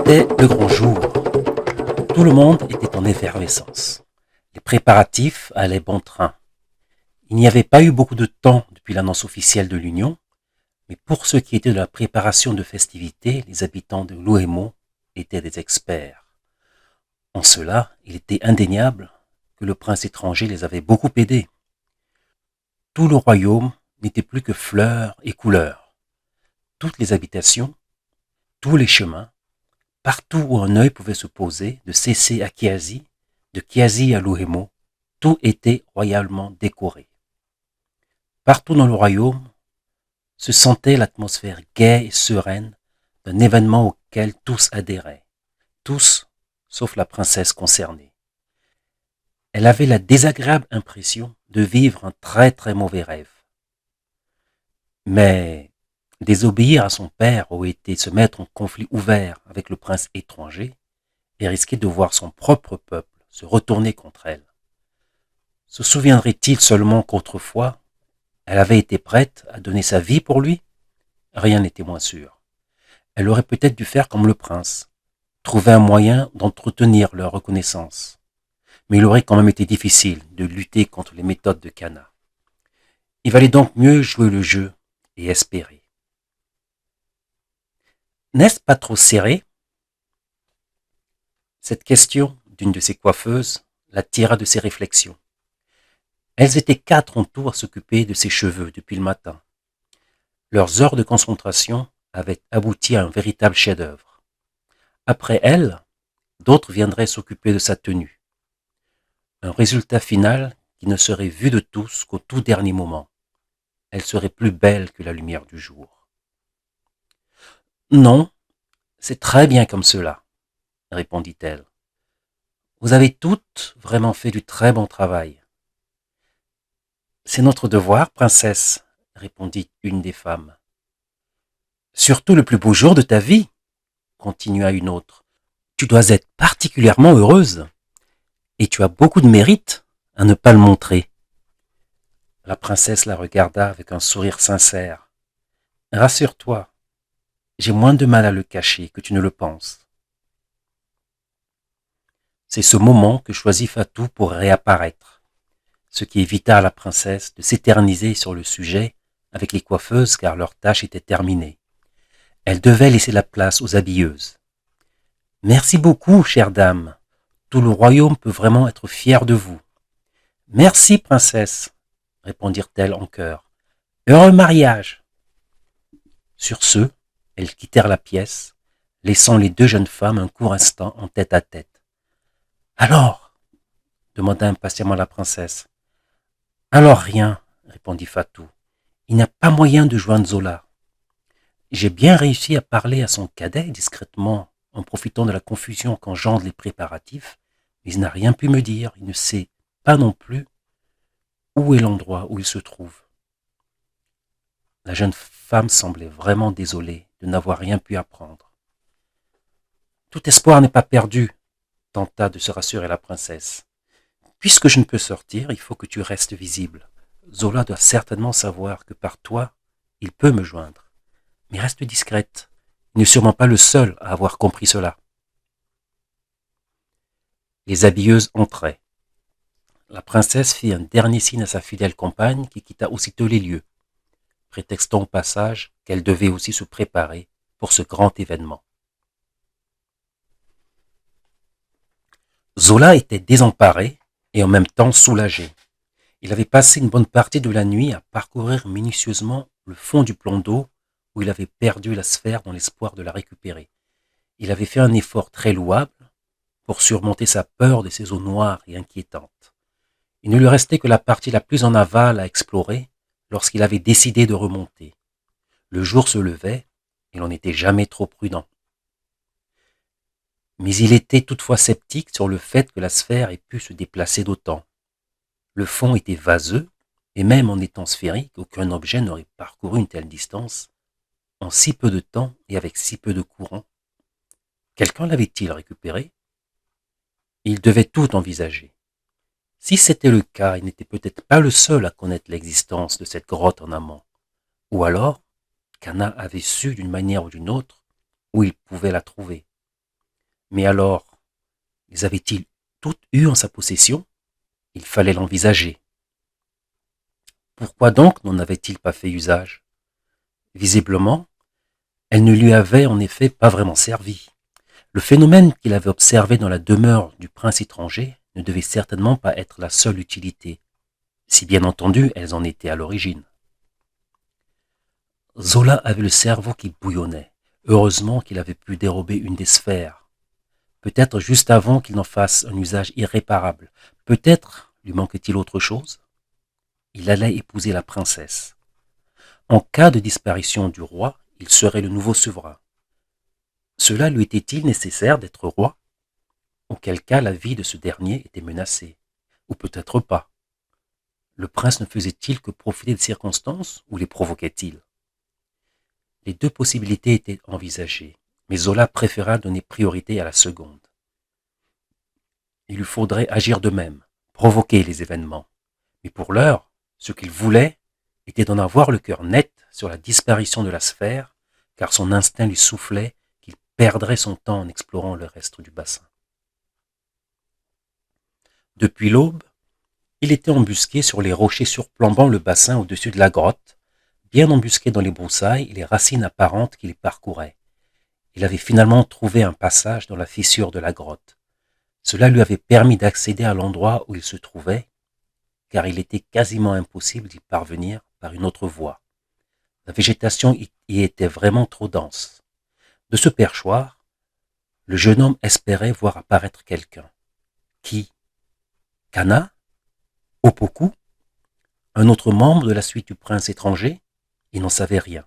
C'était le grand jour. Tout le monde était en effervescence. Les préparatifs allaient bon train. Il n'y avait pas eu beaucoup de temps depuis l'annonce officielle de l'Union, mais pour ce qui était de la préparation de festivités, les habitants de Louémont étaient des experts. En cela, il était indéniable que le prince étranger les avait beaucoup aidés. Tout le royaume n'était plus que fleurs et couleurs. Toutes les habitations, tous les chemins, partout où un œil pouvait se poser, de Cessé à Chiasi, de Chiasi à Louémont, tout était royalement décoré. Partout dans le royaume se sentait l'atmosphère gaie et sereine d'un événement auquel tous adhéraient, tous sauf la princesse concernée. Elle avait la désagréable impression de vivre un très très mauvais rêve. Mais désobéir à son père aurait été se mettre en conflit ouvert avec le prince étranger et risquer de voir son propre peuple se retourner contre elle. Se souviendrait-il seulement qu'autrefois, elle avait été prête à donner sa vie pour lui? Rien n'était moins sûr. Elle aurait peut-être dû faire comme le prince, trouver un moyen d'entretenir leur reconnaissance. Mais il aurait quand même été difficile de lutter contre les méthodes de Cana. Il valait donc mieux jouer le jeu et espérer. N'est-ce pas trop serré? Cette question d'une de ses coiffeuses la tira de ses réflexions. Elles étaient 4 en tout à s'occuper de ses cheveux depuis le matin. Leurs heures de concentration avaient abouti à un véritable chef-d'œuvre. Après elle, d'autres viendraient s'occuper de sa tenue. Un résultat final qui ne serait vu de tous qu'au tout dernier moment. Elle serait plus belle que la lumière du jour. Non, c'est très bien comme cela, répondit-elle. Vous avez toutes vraiment fait du très bon travail. C'est notre devoir, princesse, répondit une des femmes. Surtout le plus beau jour de ta vie, continua une autre. Tu dois être particulièrement heureuse, et tu as beaucoup de mérite à ne pas le montrer. La princesse la regarda avec un sourire sincère. Rassure-toi, j'ai moins de mal à le cacher que tu ne le penses. C'est ce moment que choisit Fatou pour réapparaître, ce qui évita à la princesse de s'éterniser sur le sujet avec les coiffeuses car leur tâche était terminée. Elle devait laisser la place aux habilleuses. « Merci beaucoup, chère dame. Tout le royaume peut vraiment être fier de vous. »« Merci, princesse, » répondirent-elles en chœur. « Heureux mariage !» Sur ce, elles quittèrent la pièce, laissant les deux jeunes femmes un court instant en tête à tête. « Alors ?» demanda impatiemment la princesse. « Alors rien, » répondit Fatou. « Il n'y a pas moyen de joindre Zola. J'ai bien réussi à parler à son cadet discrètement en profitant de la confusion qu'engendrent les préparatifs, mais il n'a rien pu me dire, il ne sait pas non plus où est l'endroit où il se trouve. » La jeune femme semblait vraiment désolée de n'avoir rien pu apprendre. « Tout espoir n'est pas perdu, » tenta de se rassurer la princesse. « Puisque je ne peux sortir, il faut que tu restes visible. Zola doit certainement savoir que par toi, il peut me joindre. Mais reste discrète. Il n'est sûrement pas le seul à avoir compris cela. » Les habilleuses entraient. La princesse fit un dernier signe à sa fidèle compagne qui quitta aussitôt les lieux, prétextant au passage qu'elle devait aussi se préparer pour ce grand événement. Zola était désemparé et en même temps soulagé. Il avait passé une bonne partie de la nuit à parcourir minutieusement le fond du plan d'eau où il avait perdu la sphère dans l'espoir de la récupérer. Il avait fait un effort très louable pour surmonter sa peur de ces eaux noires et inquiétantes. Il ne lui restait que la partie la plus en aval à explorer lorsqu'il avait décidé de remonter. Le jour se levait et l'on n'était jamais trop prudent. Mais il était toutefois sceptique sur le fait que la sphère ait pu se déplacer d'autant. Le fond était vaseux, et même en étant sphérique, aucun objet n'aurait parcouru une telle distance en si peu de temps et avec si peu de courant. Quelqu'un l'avait-il récupéré? Il devait tout envisager. Si c'était le cas, il n'était peut-être pas le seul à connaître l'existence de cette grotte en amont. Ou alors, Cana avait su d'une manière ou d'une autre où il pouvait la trouver. Mais alors, les avait-il toutes eues en sa possession? Il fallait l'envisager. Pourquoi donc n'en avait-il pas fait usage? Visiblement, elles ne lui avaient en effet pas vraiment servi. Le phénomène qu'il avait observé dans la demeure du prince étranger ne devait certainement pas être la seule utilité, si bien entendu elles en étaient à l'origine. Zola avait le cerveau qui bouillonnait. Heureusement qu'il avait pu dérober une des sphères. Peut-être juste avant qu'il n'en fasse un usage irréparable. Peut-être lui manquait-il autre chose? Il allait épouser la princesse. En cas de disparition du roi, il serait le nouveau souverain. Cela lui était-il nécessaire d'être roi? Auquel cas la vie de ce dernier était menacée. Ou peut-être pas. Le prince ne faisait-il que profiter des circonstances ou les provoquait-il? Les deux possibilités étaient envisagées, mais Zola préféra donner priorité à la seconde. Il lui faudrait agir de même, provoquer les événements. Mais pour l'heure, ce qu'il voulait était d'en avoir le cœur net sur la disparition de la sphère, car son instinct lui soufflait qu'il perdrait son temps en explorant le reste du bassin. Depuis l'aube, il était embusqué sur les rochers surplombant le bassin au-dessus de la grotte, bien embusqué dans les broussailles et les racines apparentes qui les parcouraient. Il avait finalement trouvé un passage dans la fissure de la grotte. Cela lui avait permis d'accéder à l'endroit où il se trouvait, car il était quasiment impossible d'y parvenir par une autre voie. La végétation y était vraiment trop dense. De ce perchoir, le jeune homme espérait voir apparaître quelqu'un. Qui? Kana? Opoku? Un autre membre de la suite du prince étranger? Il n'en savait rien.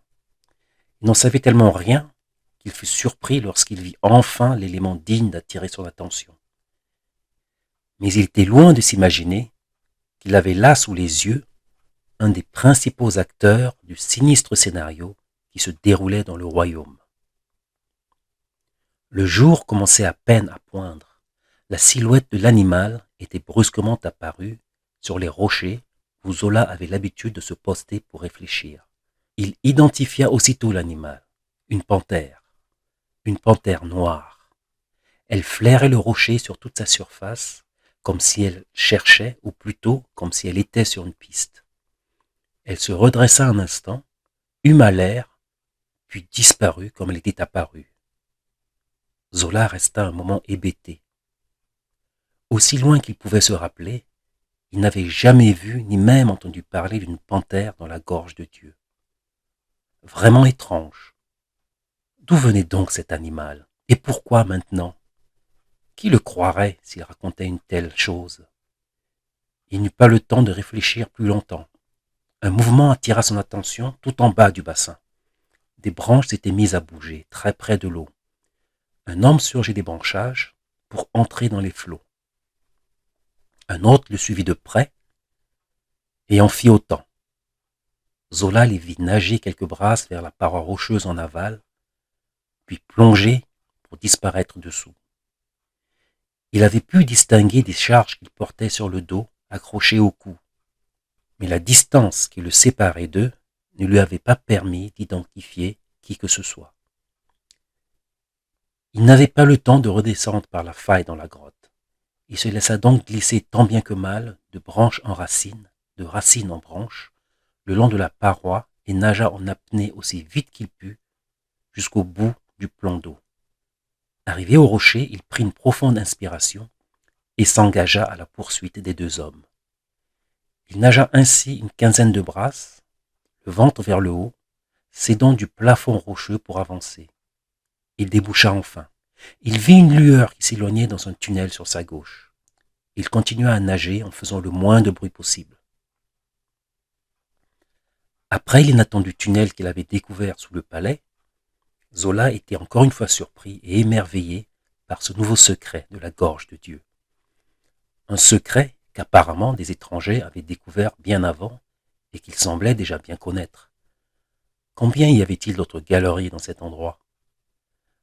Il n'en savait tellement rien qu'il fut surpris lorsqu'il vit enfin l'élément digne d'attirer son attention. Mais il était loin de s'imaginer qu'il avait là sous les yeux un des principaux acteurs du sinistre scénario qui se déroulait dans le royaume. Le jour commençait à peine à poindre. La silhouette de l'animal était brusquement apparue sur les rochers où Zola avait l'habitude de se poster pour réfléchir. Il identifia aussitôt l'animal, une panthère noire. Elle flairait le rocher sur toute sa surface, comme si elle cherchait, ou plutôt comme si elle était sur une piste. Elle se redressa un instant, huma l'air, puis disparut comme elle était apparue. Zola resta un moment hébété. Aussi loin qu'il pouvait se rappeler, il n'avait jamais vu ni même entendu parler d'une panthère dans la gorge de Dieu. Vraiment étrange. D'où venait donc cet animal? Et pourquoi maintenant? Qui le croirait s'il racontait une telle chose? Il n'eut pas le temps de réfléchir plus longtemps. Un mouvement attira son attention tout en bas du bassin. Des branches s'étaient mises à bouger, très près de l'eau. Un homme surgit des branchages pour entrer dans les flots. Un autre le suivit de près et en fit autant. Zola les vit nager quelques brasses vers la paroi rocheuse en aval, puis plonger pour disparaître dessous. Il avait pu distinguer des charges qu'il portait sur le dos, accrochées au cou, mais la distance qui le séparait d'eux ne lui avait pas permis d'identifier qui que ce soit. Il n'avait pas le temps de redescendre par la faille dans la grotte. Il se laissa donc glisser tant bien que mal, de branche en racine, de racine en branche, le long de la paroi et nagea en apnée aussi vite qu'il put jusqu'au bout du plan d'eau. Arrivé au rocher, il prit une profonde inspiration et s'engagea à la poursuite des deux hommes. Il nagea ainsi une quinzaine de brasses, le ventre vers le haut, s'aidant du plafond rocheux pour avancer. Il déboucha enfin. Il vit une lueur qui s'éloignait dans un tunnel sur sa gauche. Il continua à nager en faisant le moins de bruit possible. Après l'inattendu tunnel qu'il avait découvert sous le palais, Zola était encore une fois surpris et émerveillé par ce nouveau secret de la gorge de Dieu. Un secret qu'apparemment des étrangers avaient découvert bien avant et qu'ils semblaient déjà bien connaître. Combien y avait-il d'autres galeries dans cet endroit?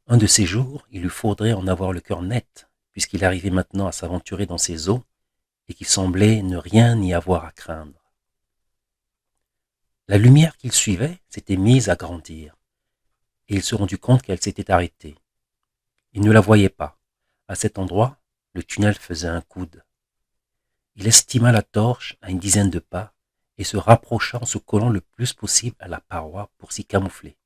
Un de ces jours, il lui faudrait en avoir le cœur net, puisqu'il arrivait maintenant à s'aventurer dans ces eaux et qu'il semblait ne rien y avoir à craindre. La lumière qu'il suivait s'était mise à grandir, et il se rendit compte qu'elle s'était arrêtée. Il ne la voyait pas, À cet endroit, le tunnel faisait un coude. Il estima la torche à une dizaine de pas et se rapprocha en se collant le plus possible à la paroi pour s'y camoufler.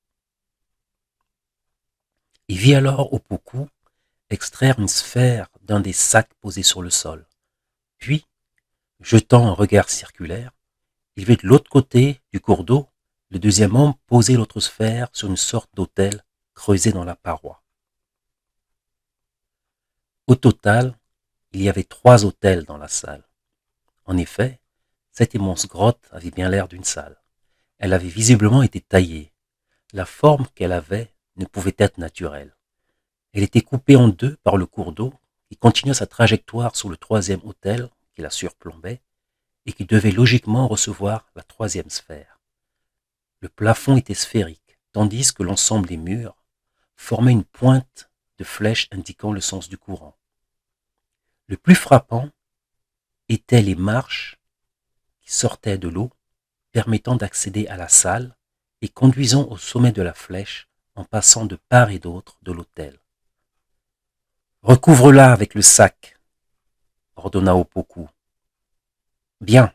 Il vit alors Opoku extraire une sphère d'un des sacs posés sur le sol. Puis, jetant un regard circulaire, il vit de l'autre côté du cours d'eau le deuxième homme poser l'autre sphère sur une sorte d'autel creusé dans la paroi. Au total, il y avait 3 autels dans la salle. En effet, cette immense grotte avait bien l'air d'une salle. Elle avait visiblement été taillée. La forme qu'elle avait ne pouvait être naturelle. Elle était coupée en deux par le cours d'eau qui continuait sa trajectoire sur le 3e autel qui la surplombait et qui devait logiquement recevoir la 3e sphère. Le plafond était sphérique, tandis que l'ensemble des murs formait une pointe de flèche indiquant le sens du courant. Le plus frappant étaient les marches qui sortaient de l'eau, permettant d'accéder à la salle et conduisant au sommet de la flèche en passant de part et d'autre de l'autel. « Recouvre-la avec le sac », ordonna Opoku. « Bien. »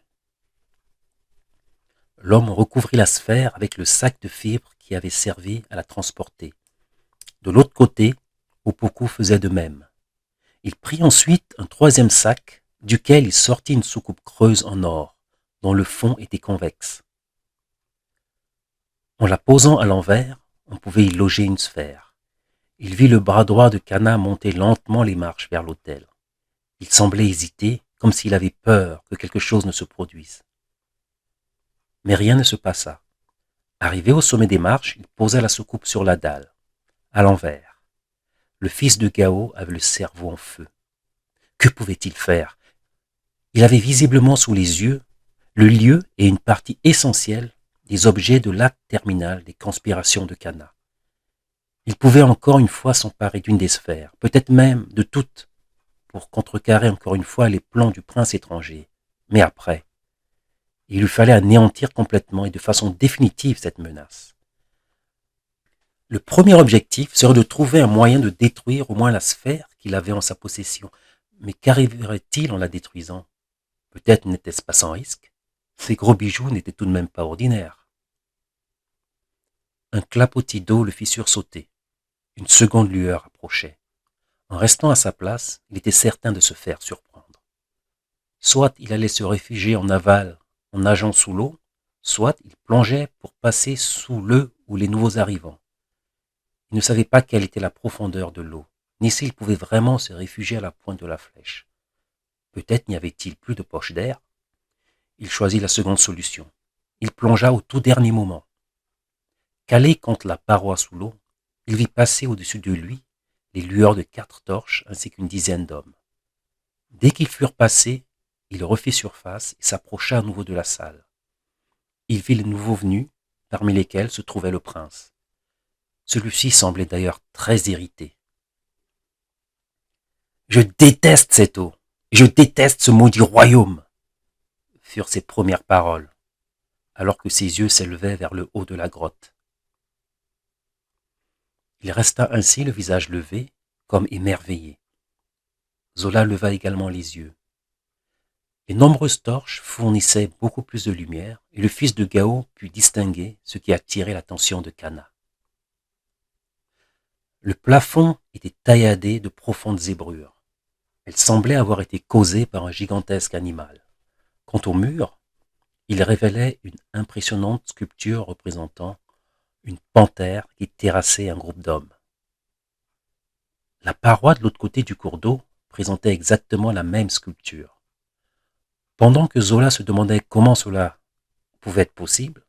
L'homme recouvrit la sphère avec le sac de fibres qui avait servi à la transporter. De l'autre côté, Opoku faisait de même. Il prit ensuite un 3e sac, duquel il sortit une soucoupe creuse en or, dont le fond était convexe. En la posant à l'envers, on pouvait y loger une sphère. Il vit le bras droit de Kana monter lentement les marches vers l'autel. Il semblait hésiter, comme s'il avait peur que quelque chose ne se produise. Mais rien ne se passa. Arrivé au sommet des marches, il posa la soucoupe sur la dalle, à l'envers. Le fils de Gao avait le cerveau en feu. Que pouvait-il faire? Il avait visiblement sous les yeux le lieu et une partie essentielle des objets de l'acte terminal des conspirations de Kana. Il pouvait encore une fois s'emparer d'une des sphères, peut-être même de toutes, pour contrecarrer encore une fois les plans du prince étranger. Mais après, il lui fallait anéantir complètement et de façon définitive cette menace. Le premier objectif serait de trouver un moyen de détruire au moins la sphère qu'il avait en sa possession. Mais qu'arriverait-il en la détruisant? Peut-être n'était-ce pas sans risque. Ces gros bijoux n'étaient tout de même pas ordinaires. Un clapotis d'eau le fit sursauter. Une seconde lueur approchait. En restant à sa place, il était certain de se faire surprendre. Soit il allait se réfugier en aval en nageant sous l'eau, soit il plongeait pour passer sous le ou les nouveaux arrivants. Il ne savait pas quelle était la profondeur de l'eau, ni s'il pouvait vraiment se réfugier à la pointe de la flèche. Peut-être n'y avait-il plus de poche d'air. Il choisit la seconde solution. Il plongea au tout dernier moment. Calé contre la paroi sous l'eau, il vit passer au-dessus de lui les lueurs de 4 torches ainsi qu'une dizaine d'hommes. Dès qu'ils furent passés, il refit surface et s'approcha à nouveau de la salle. Il vit les nouveaux venus, parmi lesquels se trouvait le prince. Celui-ci semblait d'ailleurs très irrité. « Je déteste cette eau, et je déteste ce maudit royaume !» furent ses premières paroles, alors que ses yeux s'élevaient vers le haut de la grotte. Il resta ainsi le visage levé, comme émerveillé. Zola leva également les yeux. Les nombreuses torches fournissaient beaucoup plus de lumière, et le fils de Gao put distinguer ce qui attirait l'attention de Kana. Le plafond était tailladé de profondes zébrures. Elles semblaient avoir été causées par un gigantesque animal. Quant au mur, il révélait une impressionnante sculpture représentant une panthère qui terrassait un groupe d'hommes. La paroi de l'autre côté du cours d'eau présentait exactement la même sculpture. Pendant que Zola se demandait comment cela pouvait être possible,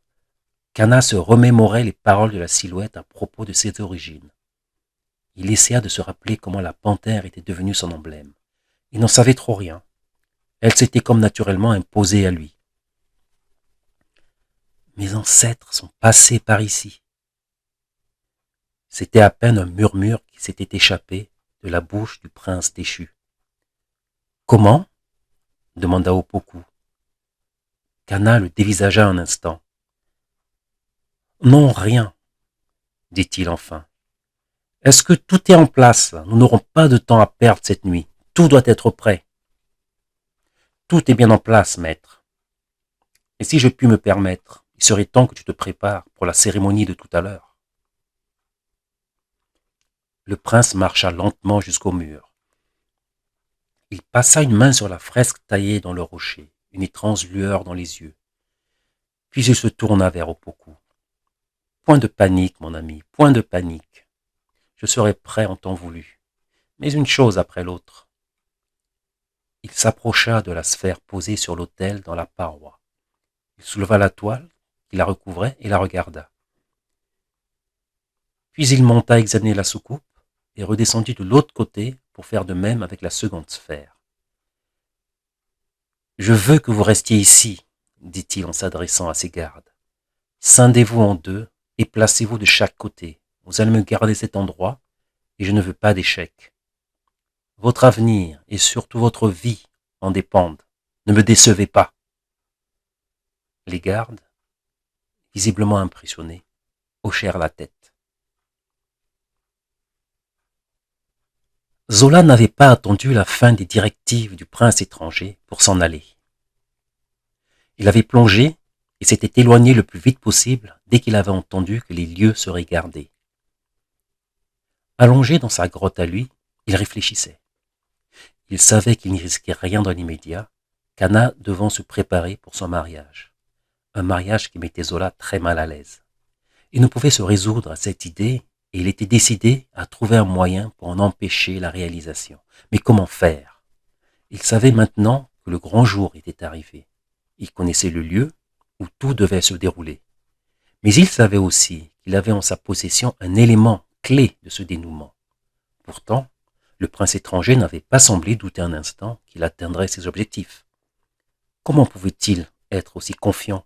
Kana se remémorait les paroles de la silhouette à propos de ses origines. Il essaya de se rappeler comment la panthère était devenue son emblème. Il n'en savait trop rien. Elle s'était comme naturellement imposée à lui. Mes ancêtres sont passés par ici. C'était à peine un murmure qui s'était échappé de la bouche du prince déchu. « Comment ?» demanda Opoku. Kana le dévisagea un instant. « Non, rien, dit-il enfin. Est-ce que tout est en place? Nous n'aurons pas de temps à perdre cette nuit. Tout doit être prêt. Tout est bien en place, maître. Et si je puis me permettre, il serait temps que tu te prépares pour la cérémonie de tout à l'heure. Le prince marcha lentement jusqu'au mur. Il passa une main sur la fresque taillée dans le rocher, une étrange lueur dans les yeux. Puis il se tourna vers Opoku. Point de panique, mon ami, point de panique. Je serai prêt en temps voulu. Mais une chose après l'autre. Il s'approcha de la sphère posée sur l'autel dans la paroi. Il souleva la toile qui la recouvrait et la regarda. Puis il monta examiner la soucoupe et redescendit de l'autre côté pour faire de même avec la seconde sphère. « Je veux que vous restiez ici, dit-il en s'adressant à ses gardes. Scindez-vous en deux et placez-vous de chaque côté. Vous allez me garder cet endroit et je ne veux pas d'échec. Votre avenir et surtout votre vie en dépendent. Ne me décevez pas. » Les gardes, visiblement impressionnés, hochèrent la tête. Zola n'avait pas attendu la fin des directives du prince étranger pour s'en aller. Il avait plongé et s'était éloigné le plus vite possible dès qu'il avait entendu que les lieux seraient gardés. Allongé dans sa grotte à lui, il réfléchissait. Il savait qu'il n'y risquait rien dans l'immédiat, Kana devant se préparer pour son mariage. Un mariage qui mettait Zola très mal à l'aise. Il ne pouvait se résoudre à cette idée et il était décidé à trouver un moyen pour en empêcher la réalisation. Mais comment faire? Il savait maintenant que le grand jour était arrivé. Il connaissait le lieu où tout devait se dérouler. Mais il savait aussi qu'il avait en sa possession un élément clé de ce dénouement. Pourtant, le prince étranger n'avait pas semblé douter un instant qu'il atteindrait ses objectifs. Comment pouvait-il être aussi confiant?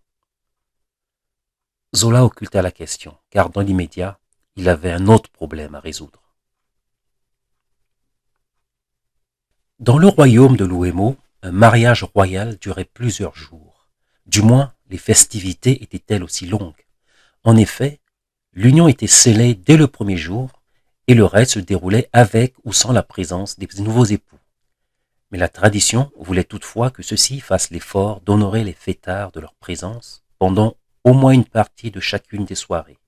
Zola occulta la question, car dans l'immédiat, il avait un autre problème à résoudre. Dans le royaume de Luemo, un mariage royal durait plusieurs jours. Du moins, les festivités étaient-elles aussi longues. En effet, l'union était scellée dès le premier jour et le reste se déroulait avec ou sans la présence des nouveaux époux. Mais la tradition voulait toutefois que ceux-ci fassent l'effort d'honorer les fêtards de leur présence pendant au moins une partie de chacune des soirées.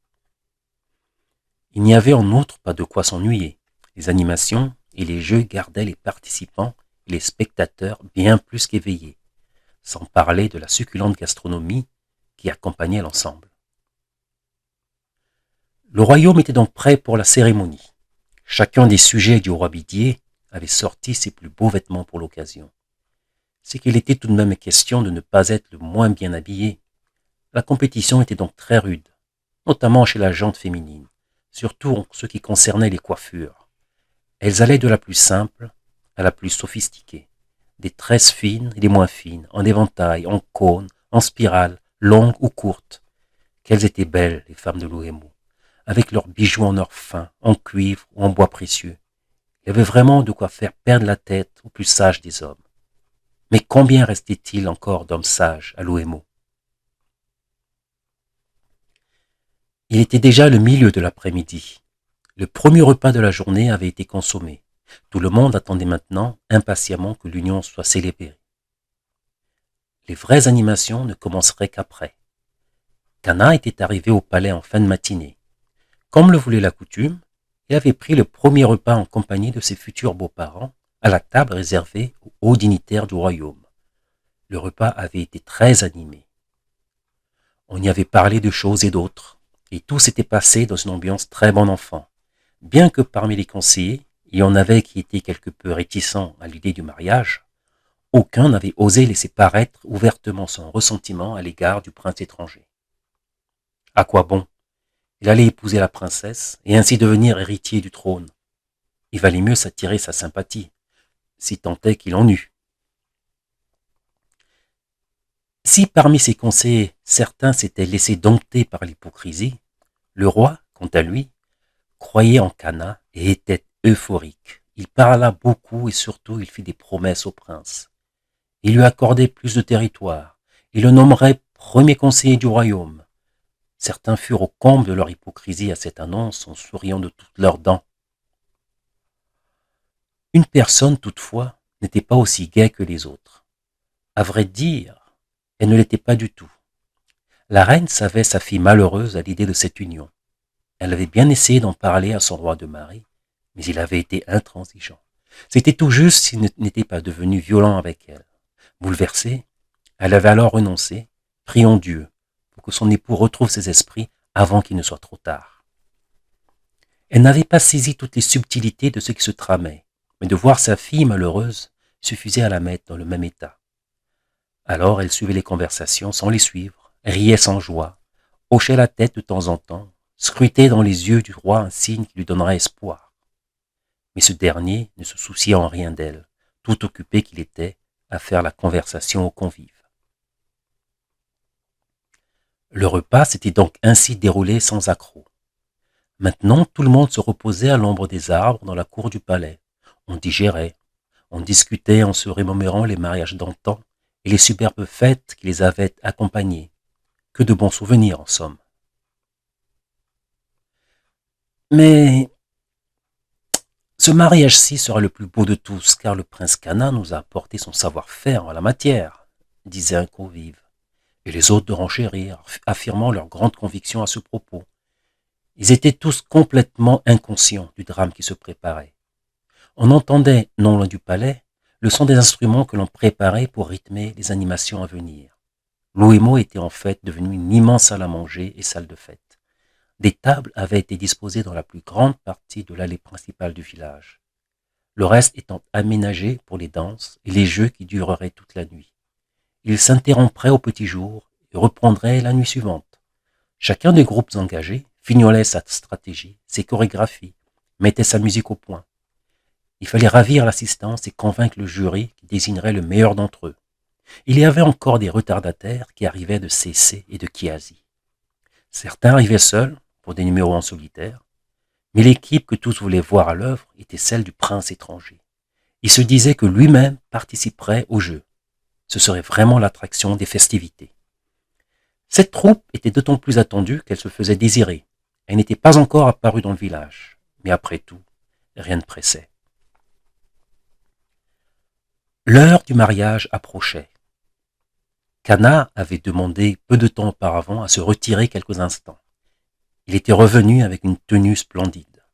Il n'y avait en outre pas de quoi s'ennuyer. Les animations et les jeux gardaient les participants et les spectateurs bien plus qu'éveillés, sans parler de la succulente gastronomie qui accompagnait l'ensemble. Le royaume était donc prêt pour la cérémonie. Chacun des sujets du roi Bidier avait sorti ses plus beaux vêtements pour l'occasion. C'est qu'il était tout de même question de ne pas être le moins bien habillé. La compétition était donc très rude, notamment chez la gente féminine, surtout en ce qui concernait les coiffures. Elles allaient de la plus simple à la plus sophistiquée, des tresses fines et des moins fines, en éventail, en cône, en spirale, longues ou courtes. Qu'elles étaient belles, les femmes de Luemo, avec leurs bijoux en or fin, en cuivre ou en bois précieux. Il y avait vraiment de quoi faire perdre la tête aux plus sages des hommes. Mais combien restait-il encore d'hommes sages à Luemo? Il était déjà le milieu de l'après-midi. Le premier repas de la journée avait été consommé. Tout le monde attendait maintenant impatiemment que l'union soit célébrée. Les vraies animations ne commenceraient qu'après. Kana était arrivé au palais en fin de matinée. Comme le voulait la coutume, il avait pris le premier repas en compagnie de ses futurs beaux-parents à la table réservée aux hauts dignitaires du royaume. Le repas avait été très animé. On y avait parlé de choses et d'autres, et tout s'était passé dans une ambiance très bon enfant. Bien que parmi les conseillers, il y en avait qui étaient quelque peu réticents à l'idée du mariage, aucun n'avait osé laisser paraître ouvertement son ressentiment à l'égard du prince étranger. À quoi bon? Il allait épouser la princesse et ainsi devenir héritier du trône. Il valait mieux s'attirer sa sympathie, si tant est qu'il en eût. Si parmi ses conseillers certains s'étaient laissés dompter par l'hypocrisie, le roi, quant à lui, croyait en Kana et était euphorique. Il parla beaucoup et surtout il fit des promesses au prince. Il lui accordait plus de territoire. Il le nommerait premier conseiller du royaume. Certains furent au comble de leur hypocrisie à cette annonce en souriant de toutes leurs dents. Une personne, toutefois, n'était pas aussi gaie que les autres. À vrai dire, elle ne l'était pas du tout. La reine savait sa fille malheureuse à l'idée de cette union. Elle avait bien essayé d'en parler à son roi de mari, mais il avait été intransigeant. C'était tout juste s'il n'était pas devenu violent avec elle. Bouleversée, elle avait alors renoncé, priant Dieu pour que son époux retrouve ses esprits avant qu'il ne soit trop tard. Elle n'avait pas saisi toutes les subtilités de ce qui se tramait, mais de voir sa fille malheureuse suffisait à la mettre dans le même état. Alors elle suivait les conversations sans les suivre, riait sans joie, hochait la tête de temps en temps, scrutait dans les yeux du roi un signe qui lui donnerait espoir. Mais ce dernier ne se souciait en rien d'elle, tout occupé qu'il était à faire la conversation aux convives. Le repas s'était donc ainsi déroulé sans accroc. Maintenant, tout le monde se reposait à l'ombre des arbres dans la cour du palais. On digérait, on discutait en se remémorant les mariages d'antan et les superbes fêtes qui les avaient accompagnés. Que de bons souvenirs, en somme. Mais ce mariage-ci sera le plus beau de tous, car le prince Cana nous a apporté son savoir-faire en la matière, disait un convive. Et les autres de renchérir, affirmant leur grande conviction à ce propos. Ils étaient tous complètement inconscients du drame qui se préparait. On entendait, non loin du palais, le son des instruments que l'on préparait pour rythmer les animations à venir. L'Ouémo était en fait devenu une immense salle à manger et salle de fête. Des tables avaient été disposées dans la plus grande partie de l'allée principale du village, le reste étant aménagé pour les danses et les jeux qui dureraient toute la nuit. Ils s'interrompraient au petit jour et reprendraient la nuit suivante. Chacun des groupes engagés fignolait sa stratégie, ses chorégraphies, mettait sa musique au point. Il fallait ravir l'assistance et convaincre le jury qui désignerait le meilleur d'entre eux. Il y avait encore des retardataires qui arrivaient de CC et de Kiasi. Certains arrivaient seuls, pour des numéros en solitaire, mais l'équipe que tous voulaient voir à l'œuvre était celle du prince étranger. Il se disait que lui-même participerait au jeu. Ce serait vraiment l'attraction des festivités. Cette troupe était d'autant plus attendue qu'elle se faisait désirer. Elle n'était pas encore apparue dans le village, mais après tout, rien ne pressait. L'heure du mariage approchait. Cana avait demandé peu de temps auparavant à se retirer quelques instants. Il était revenu avec une tenue splendide.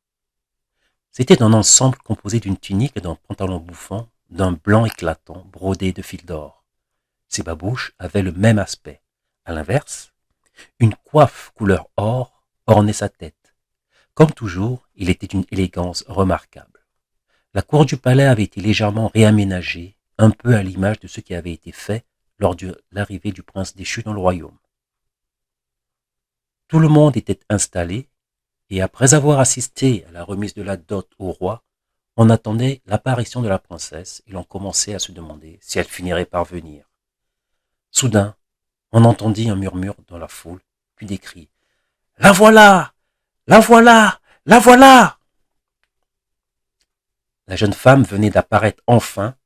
C'était un ensemble composé d'une tunique et d'un pantalon bouffant, d'un blanc éclatant brodé de fils d'or. Ses babouches avaient le même aspect. À l'inverse, une coiffe couleur or ornait sa tête. Comme toujours, il était d'une élégance remarquable. La cour du palais avait été légèrement réaménagée, un peu à l'image de ce qui avait été fait lors de l'arrivée du prince déchu dans le royaume. Tout le monde était installé, et après avoir assisté à la remise de la dot au roi, on attendait l'apparition de la princesse et l'on commençait à se demander si elle finirait par venir. Soudain, on entendit un murmure dans la foule, puis des cris. « La voilà! La voilà! La voilà !» La jeune femme venait d'apparaître enfin,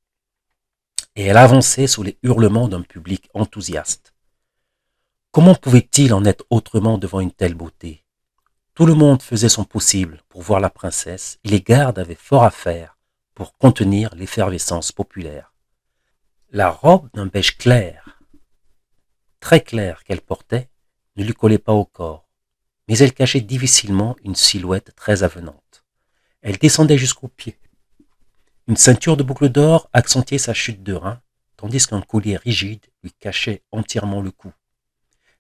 et elle avançait sous les hurlements d'un public enthousiaste. Comment pouvait-il en être autrement devant une telle beauté? Tout le monde faisait son possible pour voir la princesse, et les gardes avaient fort à faire pour contenir l'effervescence populaire. La robe d'un beige clair, très clair qu'elle portait, ne lui collait pas au corps, mais elle cachait difficilement une silhouette très avenante. Elle descendait jusqu'aux pieds. Une ceinture de boucles d'or accentuait sa chute de rein, tandis qu'un collier rigide lui cachait entièrement le cou.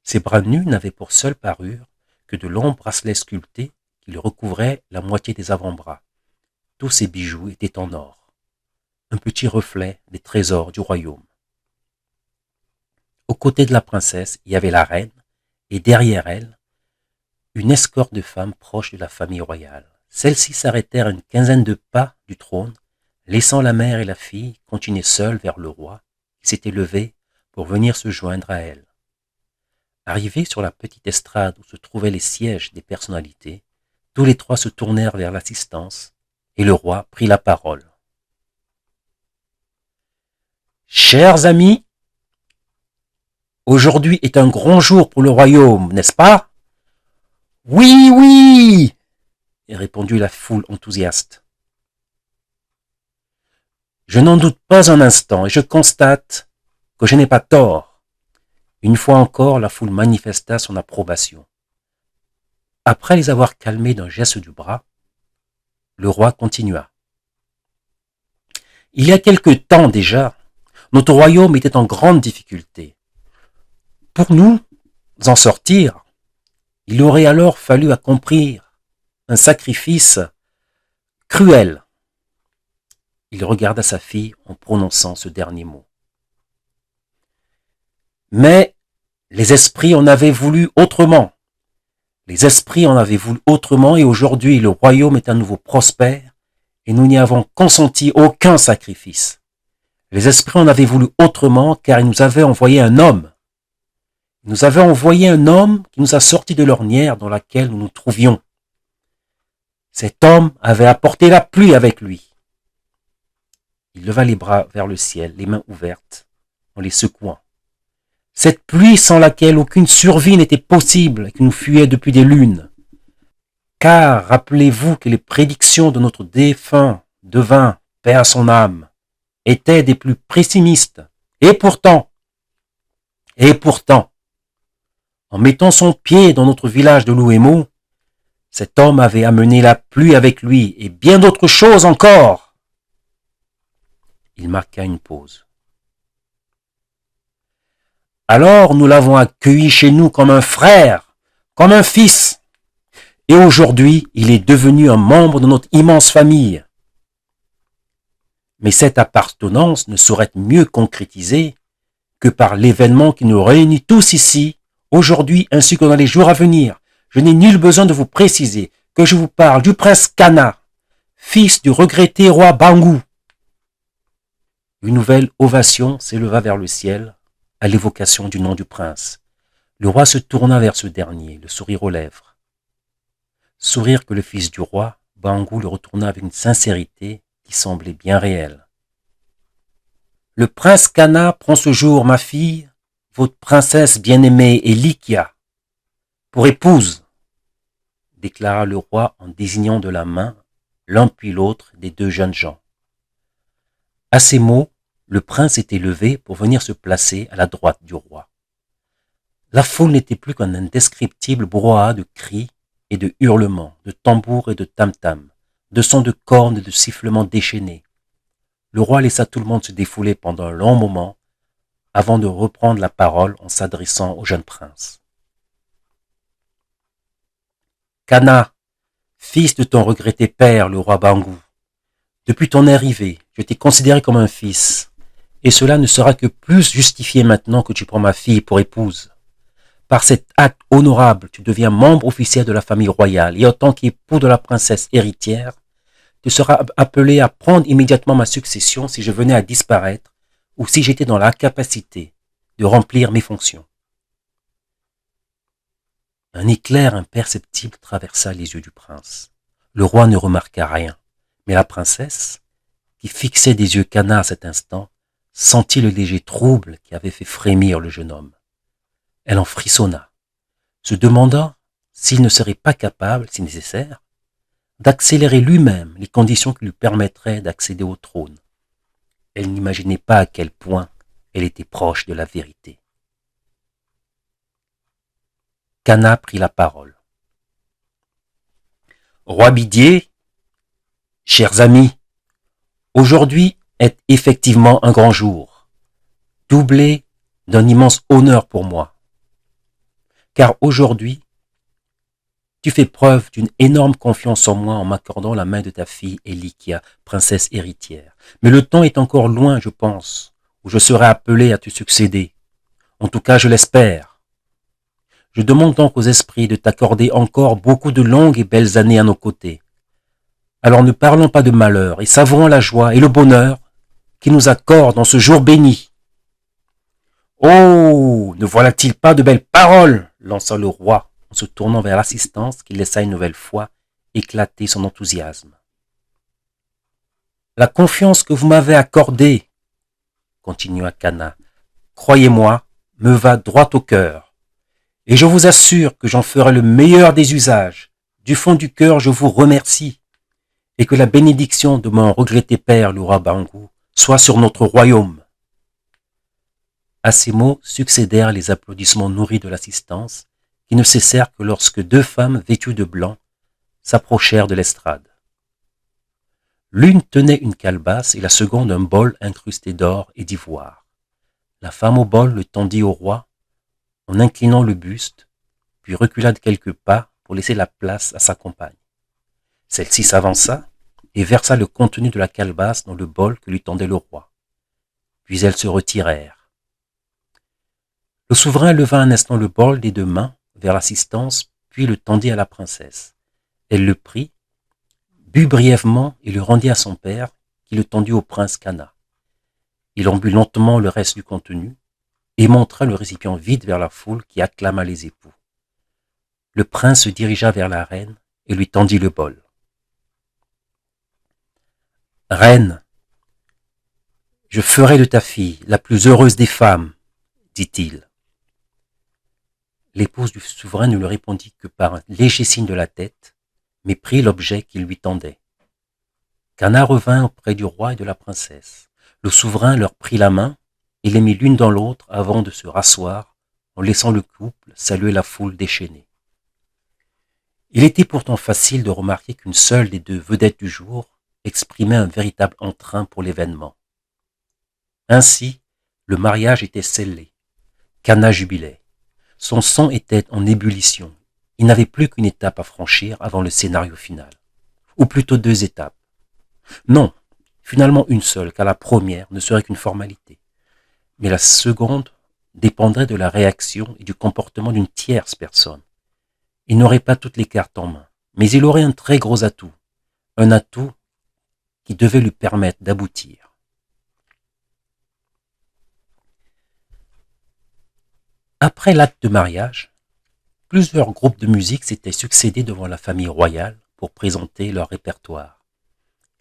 Ses bras nus n'avaient pour seule parure que de longs bracelets sculptés qui lui recouvraient la moitié des avant-bras. Tous ses bijoux étaient en or, un petit reflet des trésors du royaume. Aux côtés de la princesse, il y avait la reine, et derrière elle, une escorte de femmes proches de la famille royale. Celles-ci s'arrêtèrent à une quinzaine de pas du trône, laissant la mère et la fille continuer seules vers le roi, qui s'était levé pour venir se joindre à elle. Arrivés sur la petite estrade où se trouvaient les sièges des personnalités, tous les trois se tournèrent vers l'assistance, et le roi prit la parole. « Chers amis, aujourd'hui est un grand jour pour le royaume, n'est-ce pas? »« Oui, oui !» répondit la foule enthousiaste. Je n'en doute pas un instant et je constate que je n'ai pas tort. Une fois encore, la foule manifesta son approbation. Après les avoir calmés d'un geste du bras, le roi continua. Il y a quelque temps déjà, notre royaume était en grande difficulté. Pour nous en sortir, il aurait alors fallu accomplir un sacrifice cruel. Il regarda sa fille en prononçant ce dernier mot. Mais les esprits en avaient voulu autrement. Les esprits en avaient voulu autrement et aujourd'hui le royaume est à nouveau prospère et nous n'y avons consenti aucun sacrifice. Les esprits en avaient voulu autrement car ils nous avaient envoyé un homme. Ils nous avaient envoyé un homme qui nous a sortis de l'ornière dans laquelle nous nous trouvions. Cet homme avait apporté la pluie avec lui. Il leva les bras vers le ciel, les mains ouvertes, en les secouant. Cette pluie sans laquelle aucune survie n'était possible et qui nous fuyait depuis des lunes. Car rappelez-vous que les prédictions de notre défunt devin, paix à son âme, étaient des plus pessimistes. Et pourtant, en mettant son pied dans notre village de Louémo, cet homme avait amené la pluie avec lui et bien d'autres choses encore. Il marqua une pause. Alors nous l'avons accueilli chez nous comme un frère, comme un fils. Et aujourd'hui, il est devenu un membre de notre immense famille. Mais cette appartenance ne saurait être mieux concrétisée que par l'événement qui nous réunit tous ici, aujourd'hui ainsi que dans les jours à venir. Je n'ai nul besoin de vous préciser que je vous parle du prince Kana, fils du regretté roi Bangu. Une nouvelle ovation s'éleva vers le ciel à l'évocation du nom du prince. Le roi se tourna vers ce dernier, le sourire aux lèvres. Sourire que le fils du roi, Bangu, le retourna avec une sincérité qui semblait bien réelle. Le prince Kana prend ce jour ma fille, votre princesse bien-aimée Elikia, pour épouse, déclara le roi en désignant de la main l'un puis l'autre des deux jeunes gens. À ces mots, le prince était levé pour venir se placer à la droite du roi. La foule n'était plus qu'un indescriptible brouhaha de cris et de hurlements, de tambours et de tam-tams, de sons de cornes et de sifflements déchaînés. Le roi laissa tout le monde se défouler pendant un long moment avant de reprendre la parole en s'adressant au jeune prince. Kana, fils de ton regretté père, le roi Bangu, depuis ton arrivée, je t'ai considéré comme un fils, et cela ne sera que plus justifié maintenant que tu prends ma fille pour épouse. Par cet acte honorable, tu deviens membre officiel de la famille royale, et en tant qu'époux de la princesse héritière, tu seras appelé à prendre immédiatement ma succession si je venais à disparaître, ou si j'étais dans l'incapacité de remplir mes fonctions. Un éclair imperceptible traversa les yeux du prince. Le roi ne remarqua rien, mais la princesse, qui fixait des yeux Kana à cet instant, sentit le léger trouble qui avait fait frémir le jeune homme. Elle en frissonna, se demandant s'il ne serait pas capable, si nécessaire, d'accélérer lui-même les conditions qui lui permettraient d'accéder au trône. Elle n'imaginait pas à quel point elle était proche de la vérité. Kana prit la parole. Roi Bidier, chers amis, aujourd'hui est effectivement un grand jour, doublé d'un immense honneur pour moi. Car aujourd'hui, tu fais preuve d'une énorme confiance en moi en m'accordant la main de ta fille Elikia, princesse héritière. Mais le temps est encore loin, je pense, où je serai appelé à te succéder. En tout cas, je l'espère. Je demande donc aux esprits de t'accorder encore beaucoup de longues et belles années à nos côtés. Alors ne parlons pas de malheur et savourons la joie et le bonheur qui nous accorde en ce jour béni. Oh, ne voilà-t-il pas de belles paroles, lança le roi en se tournant vers l'assistance qui laissa une nouvelle fois éclater son enthousiasme. La confiance que vous m'avez accordée, continua Kana, croyez-moi, me va droit au cœur, et je vous assure que j'en ferai le meilleur des usages. Du fond du cœur, je vous remercie, et que la bénédiction de mon regretté père, le roi Bangu, sois sur notre royaume. À ces mots succédèrent les applaudissements nourris de l'assistance, qui ne cessèrent que lorsque deux femmes vêtues de blanc s'approchèrent de l'estrade. L'une tenait une calebasse et la seconde un bol incrusté d'or et d'ivoire. La femme au bol le tendit au roi en inclinant le buste, puis recula de quelques pas pour laisser la place à sa compagne. Celle-ci s'avança et versa le contenu de la calebasse dans le bol que lui tendait le roi. Puis elles se retirèrent. Le souverain leva un instant le bol des deux mains vers l'assistance, puis le tendit à la princesse. Elle le prit, but brièvement et le rendit à son père, qui le tendit au prince Kana. Il en but lentement le reste du contenu et montra le récipient vide vers la foule qui acclama les époux. Le prince se dirigea vers la reine et lui tendit le bol. « Reine, je ferai de ta fille la plus heureuse des femmes, dit-il. L'épouse du souverain ne lui répondit que par un léger signe de la tête, mais prit l'objet qu'il lui tendait. Kana revint auprès du roi et de la princesse. Le souverain leur prit la main et les mit l'une dans l'autre avant de se rasseoir, en laissant le couple saluer la foule déchaînée. Il était pourtant facile de remarquer qu'une seule des deux vedettes du jour exprimait un véritable entrain pour l'événement. Ainsi, le mariage était scellé. Kana jubilait. Son sang était en ébullition. Il n'avait plus qu'une étape à franchir avant le scénario final. Ou plutôt deux étapes. Non, finalement une seule, car la première ne serait qu'une formalité. Mais la seconde dépendrait de la réaction et du comportement d'une tierce personne. Il n'aurait pas toutes les cartes en main, mais il aurait un très gros atout. Un atout qui devait lui permettre d'aboutir. Après l'acte de mariage, plusieurs groupes de musique s'étaient succédés devant la famille royale pour présenter leur répertoire.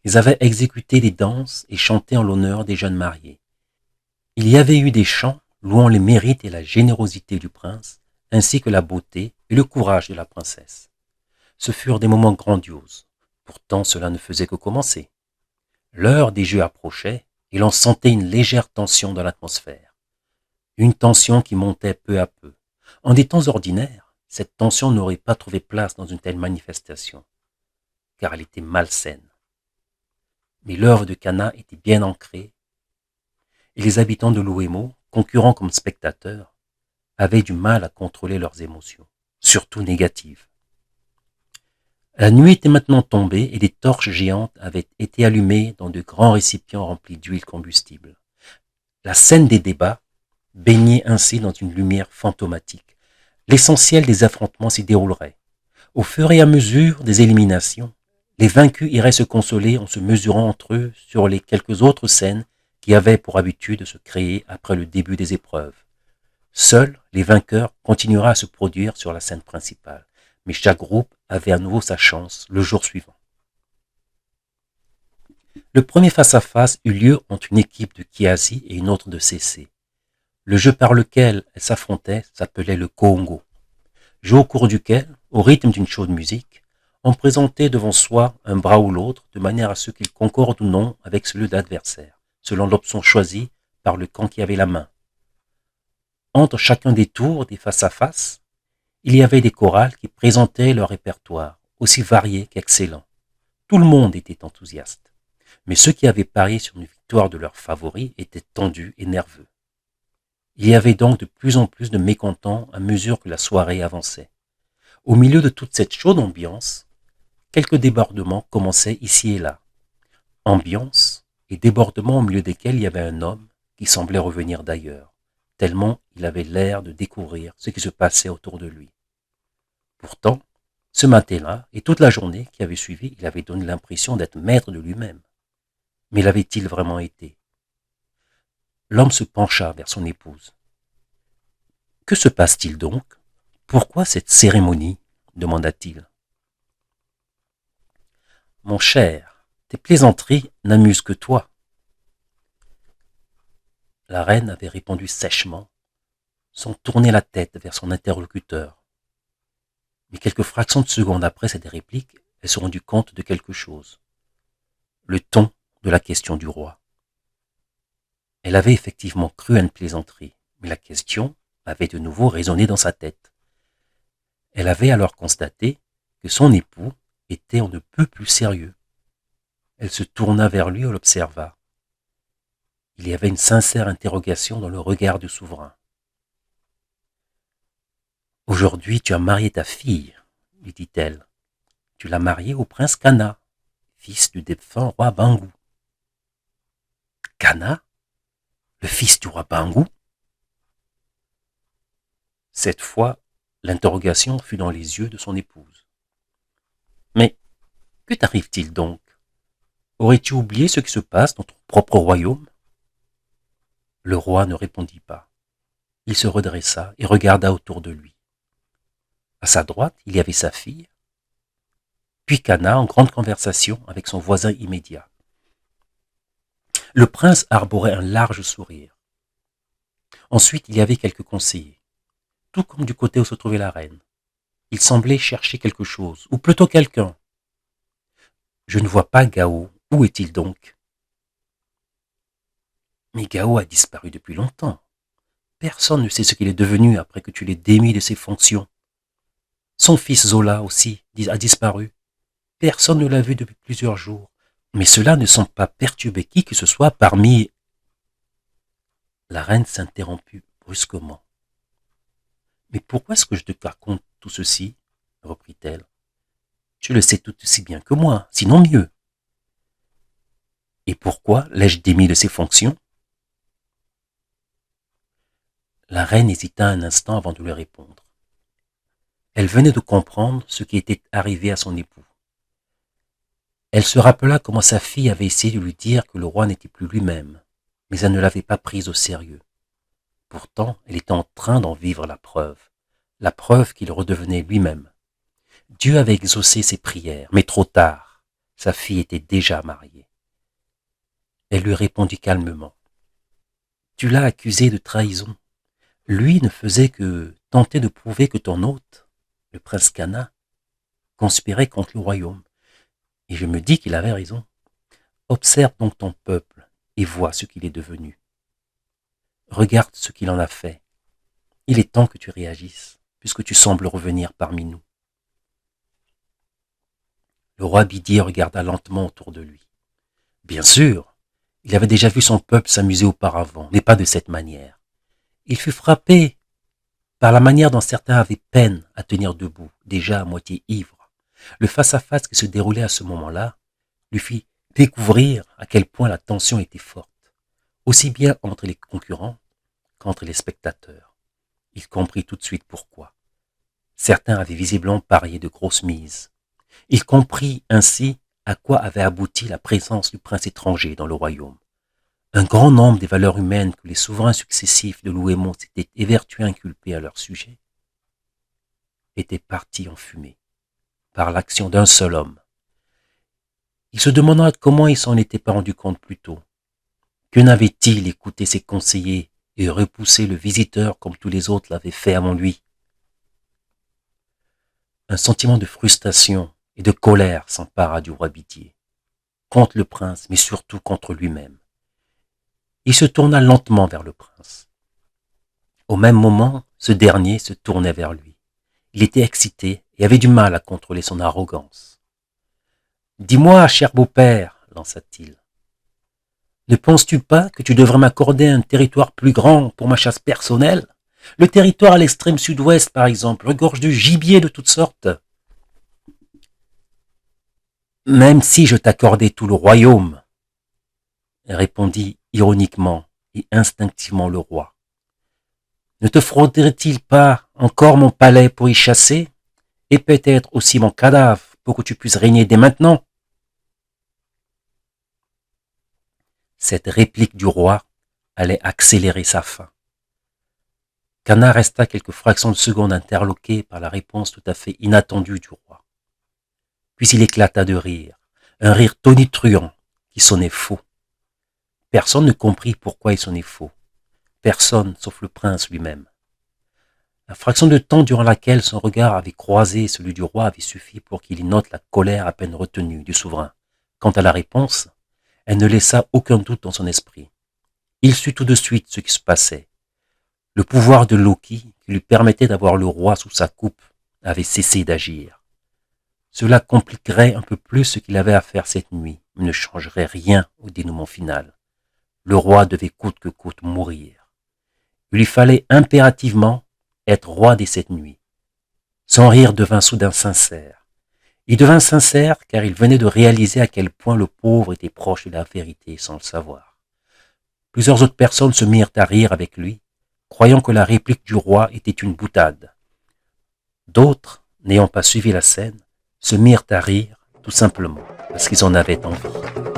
Ils avaient exécuté des danses et chanté en l'honneur des jeunes mariés. Il y avait eu des chants louant les mérites et la générosité du prince, ainsi que la beauté et le courage de la princesse. Ce furent des moments grandioses. Pourtant, cela ne faisait que commencer. L'heure des jeux approchait et l'on sentait une légère tension dans l'atmosphère. Une tension qui montait peu à peu. En des temps ordinaires, cette tension n'aurait pas trouvé place dans une telle manifestation, car elle était malsaine. Mais l'œuvre de Kana était bien ancrée, et les habitants de l'Ouémo, concurrents comme spectateurs, avaient du mal à contrôler leurs émotions, surtout négatives. La nuit était maintenant tombée et des torches géantes avaient été allumées dans de grands récipients remplis d'huile combustible. La scène des débats baignait ainsi dans une lumière fantomatique. L'essentiel des affrontements s'y déroulerait. Au fur et à mesure des éliminations, les vaincus iraient se consoler en se mesurant entre eux sur les quelques autres scènes qui avaient pour habitude de se créer après le début des épreuves. Seuls les vainqueurs continueraient à se produire sur la scène principale, mais chaque groupe avait à nouveau sa chance le jour suivant. Le premier face-à-face eut lieu entre une équipe de Kiasi et une autre de CC. Le jeu par lequel elles s'affrontaient s'appelait le Congo, jeu au cours duquel, au rythme d'une chaude musique, on présentait devant soi un bras ou l'autre de manière à ce qu'il concorde ou non avec celui de l'adversaire, selon l'option choisie par le camp qui avait la main. Entre chacun des tours des face-à-face, il y avait des chorales qui présentaient leur répertoire, aussi varié qu'excellent. Tout le monde était enthousiaste, mais ceux qui avaient parié sur une victoire de leurs favoris étaient tendus et nerveux. Il y avait donc de plus en plus de mécontents à mesure que la soirée avançait. Au milieu de toute cette chaude ambiance, quelques débordements commençaient ici et là. Ambiance et débordements au milieu desquels il y avait un homme qui semblait revenir d'ailleurs, tellement il avait l'air de découvrir ce qui se passait autour de lui. Pourtant, ce matin-là et toute la journée qui avait suivi, il avait donné l'impression d'être maître de lui-même. Mais l'avait-il vraiment été ? L'homme se pencha vers son épouse. « Que se passe-t-il donc ? Pourquoi cette cérémonie ? demanda-t-il. « Mon cher, tes plaisanteries n'amusent que toi. » La reine avait répondu sèchement, sans tourner la tête vers son interlocuteur. Mais quelques fractions de secondes après cette réplique, elle se rendit compte de quelque chose. Le ton de la question du roi. Elle avait effectivement cru à une plaisanterie, mais la question avait de nouveau résonné dans sa tête. Elle avait alors constaté que son époux était on ne peut plus sérieux. Elle se tourna vers lui et l'observa. Il y avait une sincère interrogation dans le regard du souverain. « Aujourd'hui, tu as marié ta fille, lui dit-elle. Tu l'as mariée au prince Kana, fils du défunt roi Bangu. »« Kana, le fils du roi Bangu ?» Cette fois, l'interrogation fut dans les yeux de son épouse. « Mais que t'arrive-t-il donc? Aurais-tu oublié ce qui se passe dans ton propre royaume ?» Le roi ne répondit pas. Il se redressa et regarda autour de lui. À sa droite, il y avait sa fille, puis Kana en grande conversation avec son voisin immédiat. Le prince arborait un large sourire. Ensuite, il y avait quelques conseillers, tout comme du côté où se trouvait la reine. Il semblait chercher quelque chose, ou plutôt quelqu'un. « Je ne vois pas Gao. Où est-il donc ?»« Mais Gao a disparu depuis longtemps. Personne ne sait ce qu'il est devenu après que tu l'aies démis de ses fonctions. Son fils Zola aussi a disparu. Personne ne l'a vu depuis plusieurs jours. Mais cela ne semble pas perturber qui que ce soit parmi... » La reine s'interrompit brusquement. « Mais pourquoi est-ce que je te raconte tout ceci ?» reprit-elle. « Tu le sais tout aussi bien que moi, sinon mieux. Et pourquoi l'ai-je démis de ses fonctions ?» La reine hésita un instant avant de lui répondre. Elle venait de comprendre ce qui était arrivé à son époux. Elle se rappela comment sa fille avait essayé de lui dire que le roi n'était plus lui-même, mais elle ne l'avait pas prise au sérieux. Pourtant, elle était en train d'en vivre la preuve qu'il redevenait lui-même. Dieu avait exaucé ses prières, mais trop tard. Sa fille était déjà mariée. Elle lui répondit calmement. « Tu l'as accusé de trahison. Lui ne faisait que tenter de prouver que ton hôte, le prince Kana, conspirait contre le royaume. Et je me dis qu'il avait raison. Observe donc ton peuple et vois ce qu'il est devenu. Regarde ce qu'il en a fait. Il est temps que tu réagisses, puisque tu sembles revenir parmi nous. » Le roi Bidi regarda lentement autour de lui. Bien sûr, il avait déjà vu son peuple s'amuser auparavant, mais pas de cette manière. Il fut frappé par la manière dont certains avaient peine à tenir debout, déjà à moitié ivres. Le face-à-face qui se déroulait à ce moment-là lui fit découvrir à quel point la tension était forte, aussi bien entre les concurrents qu'entre les spectateurs. Il comprit tout de suite pourquoi. Certains avaient visiblement parié de grosses mises. Il comprit ainsi à quoi avait abouti la présence du prince étranger dans le royaume. Un grand nombre des valeurs humaines que les souverains successifs de l'Ouémon s'étaient évertués à inculper à leur sujet étaient partis en fumée par l'action d'un seul homme. Il se demanda comment il s'en était pas rendu compte plus tôt. Que n'avait-il écouté ses conseillers et repoussé le visiteur comme tous les autres l'avaient fait avant lui? Un sentiment de frustration et de colère s'empara du roi Bitier, contre le prince, mais surtout contre lui-même. Il se tourna lentement vers le prince. Au même moment, ce dernier se tournait vers lui. Il était excité et avait du mal à contrôler son arrogance. « Dis-moi, cher beau-père, lança-t-il, ne penses-tu pas que tu devrais m'accorder un territoire plus grand pour ma chasse personnelle? Le territoire à l'extrême sud-ouest, par exemple, regorge de gibier de toutes sortes. Même si je t'accordais tout le royaume, répondit ironiquement et instinctivement le roi. Ne te faudrait-il pas encore mon palais pour y chasser, et peut-être aussi mon cadavre pour que tu puisses régner dès maintenant? Cette réplique du roi allait accélérer sa fin. Kana resta quelques fractions de seconde interloqué par la réponse tout à fait inattendue du roi. Puis il éclata de rire, un rire tonitruant qui sonnait faux. Personne ne comprit pourquoi il sonnait faux. Personne sauf le prince lui-même. La fraction de temps durant laquelle son regard avait croisé celui du roi avait suffi pour qu'il y note la colère à peine retenue du souverain. Quant à la réponse, elle ne laissa aucun doute dans son esprit. Il sut tout de suite ce qui se passait. Le pouvoir de Loki, qui lui permettait d'avoir le roi sous sa coupe, avait cessé d'agir. Cela compliquerait un peu plus ce qu'il avait à faire cette nuit, mais ne changerait rien au dénouement final. Le roi devait coûte que coûte mourir. Il lui fallait impérativement être roi dès cette nuit. Son rire devint soudain sincère. Il devint sincère car il venait de réaliser à quel point le pauvre était proche de la vérité sans le savoir. Plusieurs autres personnes se mirent à rire avec lui, croyant que la réplique du roi était une boutade. D'autres, n'ayant pas suivi la scène, se mirent à rire tout simplement parce qu'ils en avaient envie.